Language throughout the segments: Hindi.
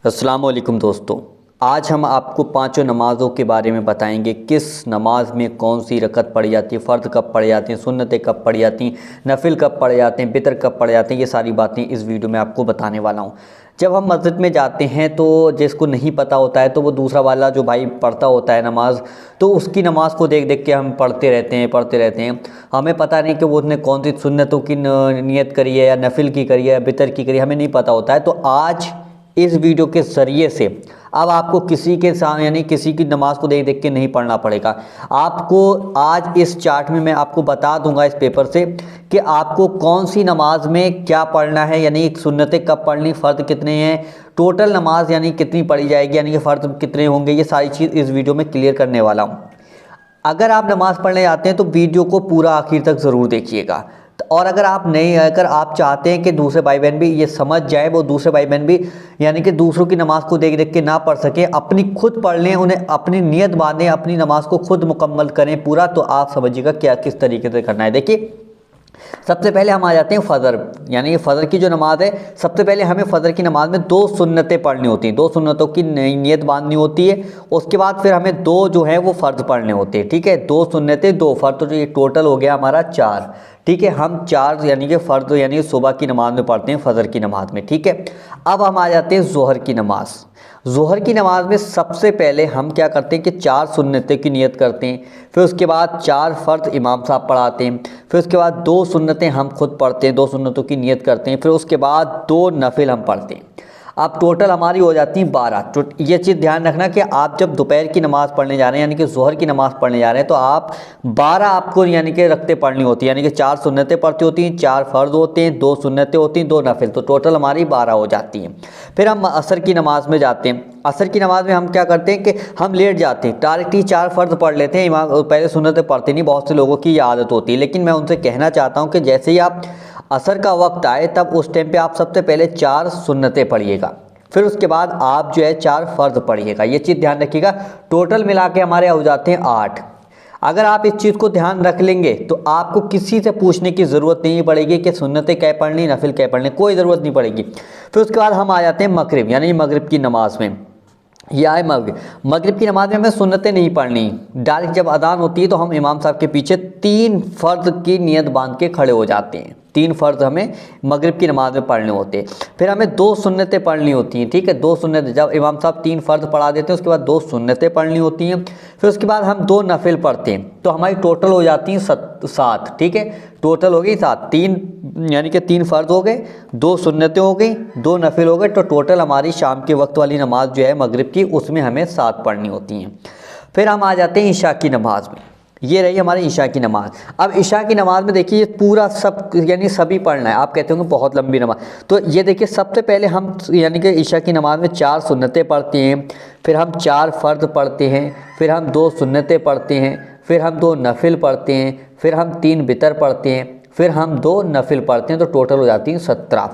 अस्सलाम वालेकुम दोस्तों, आज हम आपको पांचों नमाज़ों के बारे में बताएंगे। किस नमाज में कौन सी रकत पढ़ी जाती है, फ़र्द कब पढ़ी जाती हैं, सुन्नतें कब पढ़ी जाती हैं, नफिल कब पढ़े जाते हैं, बितर कब पढ़े जाते हैं। ये सारी बातें इस वीडियो में आपको बताने वाला हूँ। जब हम मस्जिद में जाते हैं तो जिसको नहीं पता होता है तो वो दूसरा वाला जो भाई पढ़ता होता है नमाज, तो उसकी नमाज़ को देख देख के हम पढ़ते रहते हैं। हमें पता नहीं कि वो उसने कौन सी सुन्नतों की नियत करी है या नफिल की करी है या बितर की करी है, हमें नहीं पता होता है। तो आज इस वीडियो के ज़रिए से अब आपको किसी के साथ यानी किसी की नमाज को देख देख के नहीं पढ़ना पड़ेगा। आपको आज इस चार्ट में मैं आपको बता दूंगा इस पेपर से कि आपको कौन सी नमाज में क्या पढ़ना है, यानी सुन्नतें कब पढ़नी, फ़र्द कितने हैं, टोटल नमाज यानी कितनी पढ़ी जाएगी, यानी कि फ़र्द कितने होंगे। ये सारी चीज़ इस वीडियो में क्लियर करने वाला हूँ। अगर आप नमाज़ पढ़ने जाते हैं तो वीडियो को पूरा आखिर तक ज़रूर देखिएगा। और अगर आप चाहते हैं कि दूसरे भाई बहन भी ये समझ जाए, वो दूसरे भाई बहन भी यानी कि दूसरों की नमाज़ को देख देख के ना पढ़ सके, अपनी खुद पढ़ लें, उन्हें अपनी नियत बांधें, अपनी नमाज़ को खुद मुकम्मल करें पूरा, तो आप समझिएगा क्या किस तरीके से करना है। देखिए, सबसे पहले हम आ जाते हैं फ़जर, यानी फ़जर की जो नमाज़ है। सबसे पहले हमें फ़जर की नमाज़ में 2 सुन्नतें पढ़नी होती हैं, 2 सुन्नतों की नियत बांधनी होती है। उसके बाद फिर हमें 2 जो है वो फ़र्ज़ पढ़ने होते हैं। ठीक है, 2 सुन्नतें 2 फ़र्ज़, तो ये टोटल हो गया हमारा 4। ठीक है, हम 4 यानी कि फ़र्ज़ यानी सुबह की नमाज़ में पढ़ते हैं, फ़जर की नमाज़ में। ठीक है, अब हम आ जाते हैं ज़ोहर की नमाज़। ज़ोहर की नमाज़ में सबसे पहले हम क्या करते हैं कि 4 सुन्नतें की नियत करते हैं, फिर उसके बाद 4 फ़र्ज़ इमाम साहब पढ़ाते हैं, फिर उसके बाद 2 सुन्नतें हम खुद पढ़ते हैं, 2 सुन्नतों की नियत करते हैं, फिर उसके बाद 2 नफिल हम पढ़ते हैं। अब टोटल हमारी हो जाती है 12। तो ये चीज़ ध्यान रखना कि आप जब दोपहर की नमाज़ पढ़ने जा रहे हैं, यानी कि ज़ोहर की नमाज़ पढ़ने जा रहे हैं, तो आप 12 आपको यानी कि रखते पढ़नी होती है, यानी कि 4 सुन्नतें पढ़ती होती हैं, 4 फ़र्ज़ होते हैं, 2 सुन्नतें होती हैं, 2 नफिल, तो टोटल हमारी 12 हो जाती हैं। फिर हम असर की नमाज़ में जाते हैं। असर की नमाज़ में हम क्या करते हैं कि हम लेट जाते हैं, डायरेक्ट ही 4 फ़र्ज़ पढ़ लेते हैं, इमाम पहले सुन्नतें पढ़ते नहीं। बहुत से लोगों की ये आदत होती है, लेकिन मैं उनसे कहना चाहता हूँ कि जैसे ही आप असर का वक्त आए तब उस टाइम पे आप सबसे पहले 4 सुन्नतें पढ़िएगा, फिर उसके बाद आप जो है 4 फ़र्ज़ पढ़िएगा। ये चीज़ ध्यान रखिएगा। टोटल मिला के हमारे हो जाते हैं 8। अगर आप इस चीज़ को ध्यान रख लेंगे तो आपको किसी से पूछने की ज़रूरत नहीं पड़ेगी कि सुन्नतें क्या पढ़नी, नफिल क्या पढ़नी, कोई ज़रूरत नहीं पड़ेगी। फिर उसके बाद हम आ जाते हैं मगरिब, यानी मगरिब की नमाज़ में। यह है मगरिब की नमाज़ में हमें सुन्नतें नहीं पढ़नी। डायरेक्ट जब अजान होती है तो हम इमाम साहब के पीछे 3 फ़र्ज़ की नियत बांध के खड़े हो जाते हैं। 3 फ़र्ज़ हमें मगरिब की नमाज़ में पढ़ने होते हैं। फिर हमें 2 सुन्नतें पढ़नी होती हैं। ठीक है, 2 सुन्नतें, जब इमाम साहब 3 फ़र्ज़ पढ़ा देते हैं उसके बाद 2 सुन्नतें पढ़नी होती हैं। फिर उसके बाद हम 2 नफिल पढ़ते हैं, तो हमारी टोटल हो जाती हैं 7। ठीक है, टोटल हो गई 7। 3 यानी कि 3 फ़र्ज़ हो गए, 2 सुन्नतें हो गई, 2 नफिल हो गए, तो टोटल हमारी शाम के वक्त वाली नमाज़ जो है मगरिब की, उसमें हमें 7 पढ़नी होती हैं। फिर हम आ जाते हैं इशा की नमाज़ में। ये रही हमारी इशा की नमाज़। अब इशा की नमाज़ में देखिए, ये पूरा सब यानी सभी पढ़ना है। आप कहते होंगे बहुत लंबी नमाज़, तो ये देखिए सबसे पहले हम यानी कि इशा की नमाज़ में 4 सुन्नतें पढ़ते हैं, फिर हम 4 फ़र्ज़ पढ़ते हैं, फिर हम 2 सुन्नतें पढ़ते हैं, फिर हम 2 नफिल पढ़ते हैं, फिर हम 3 बितर पढ़ते हैं, फिर हम 2 नफिल पढ़ते हैं, तो टोटल हो जाती हैं 17।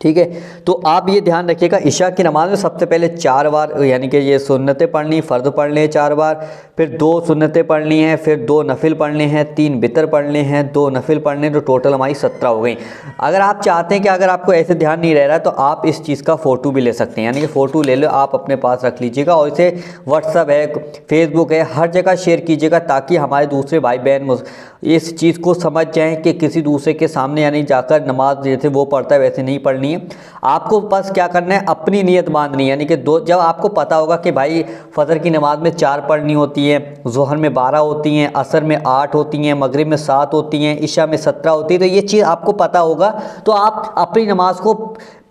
ठीक है, तो आप ये ध्यान रखिएगा, इशा की नमाज़ में सबसे पहले 4 बार यानी कि ये सुन्नतें पढ़नी, फ़र्ज़ पढ़ने हैं 4 बार, फिर 2 सुन्नतें पढ़नी हैं, फिर 2 नफिल पढ़ने हैं, 3 बितर पढ़ने हैं, 2 नफिल पढ़ने हैं, तो टोटल हमारी 17 हो गई। अगर आप चाहते हैं कि अगर आपको ऐसे ध्यान नहीं रह रहा है तो आप इस चीज़ का फ़ोटो भी ले सकते हैं, यानी कि फ़ोटो ले लो, आप अपने पास रख लीजिएगा और इसे व्हाट्सअप है, फेसबुक है, हर जगह शेयर कीजिएगा, ताकि हमारे दूसरे भाई बहन इस चीज़ को समझ जाएँ कि किसी दूसरे के सामने यानी जाकर नमाज जैसे वो पढ़ता है वैसे नहीं पढ़नी है। आपको बस क्या करना है, अपनी नियत बांधनी है, यानी कि जब आपको पता होगा कि भाई फ़जर की नमाज़ में 4 पढ़नी होती है, ज़ोहर में 12 होती हैं, असर में 8 होती हैं, मगरिब में 7 होती हैं, इशा में 17 होती है, तो ये चीज़ आपको पता होगा तो आप अपनी नमाज़ को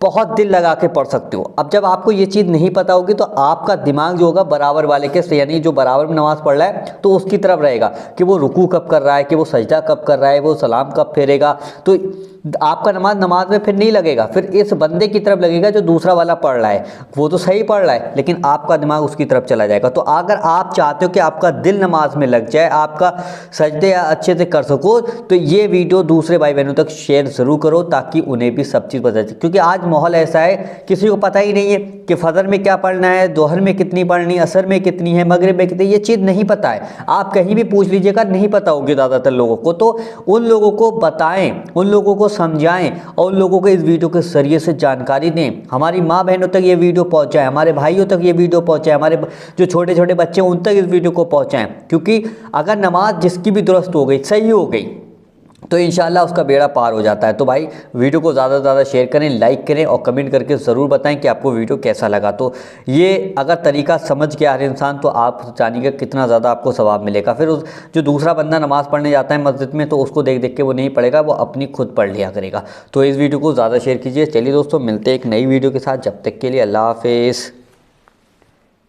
बहुत दिल लगा के पढ़ सकते हो। अब जब आपको ये चीज़ नहीं पता होगी तो आपका दिमाग जो होगा बराबर वाले के, यानी जो बराबर में नमाज़ पढ़ रहा है तो उसकी तरफ रहेगा कि वो रुकू कब कर रहा है, कि वो सजदा कब कर रहा है, वो सलाम कब फेरेगा, तो आपका नमाज में फिर नहीं लगेगा, फिर इस बंदे की तरफ लगेगा जो दूसरा वाला पढ़ रहा है। वो तो सही पढ़ रहा है लेकिन आपका दिमाग उसकी तरफ चला जाएगा। तो अगर आप चाहते हो कि आपका दिल नमाज में लग जाए, आपका सजदे अच्छे से कर सको, तो ये वीडियो दूसरे भाई बहनों तक शेयर ज़रूर करो ताकि उन्हें भी सब चीज़ पता चले। क्योंकि आज माहौल ऐसा है किसी को पता ही नहीं है कि फजर में क्या पढ़ना है, दोहर में कितनी पढ़नी, असर में कितनी है, मगरिब में कितनी, ये चीज़ नहीं पता है। आप कहीं भी पूछ लीजिएगा, नहीं पता होगी ज़्यादातर लोगों को। तो उन लोगों को बताएं, उन लोगों को समझाएं और लोगों को इस वीडियो के जरिए से जानकारी दें। हमारी माँ बहनों तक ये वीडियो पहुंचाएं, हमारे भाइयों तक ये वीडियो पहुंचाएं, हमारे जो छोटे छोटे बच्चे हैं उन तक इस वीडियो को पहुंचाएं। क्योंकि अगर नमाज जिसकी भी दुरुस्त हो गई, सही हो गई, तो इंशाल्लाह उसका बेड़ा पार हो जाता है। तो भाई वीडियो को ज़्यादा से ज़्यादा शेयर करें, लाइक करें और कमेंट करके ज़रूर बताएं कि आपको वीडियो कैसा लगा। तो ये अगर तरीका समझ गया हर इंसान तो आप जानिएगा कितना ज़्यादा आपको सवाब मिलेगा। फिर उस जो दूसरा बंदा नमाज़ पढ़ने जाता है मस्जिद में, तो उसको देख देख के वो नहीं पढ़ेगा, वो अपनी खुद पढ़ लिया करेगा। तो इस वीडियो को ज़्यादा शेयर कीजिए। चलिए दोस्तों, मिलते हैं एक नई वीडियो के साथ। जब तक के लिए अल्लाह हाफिज़।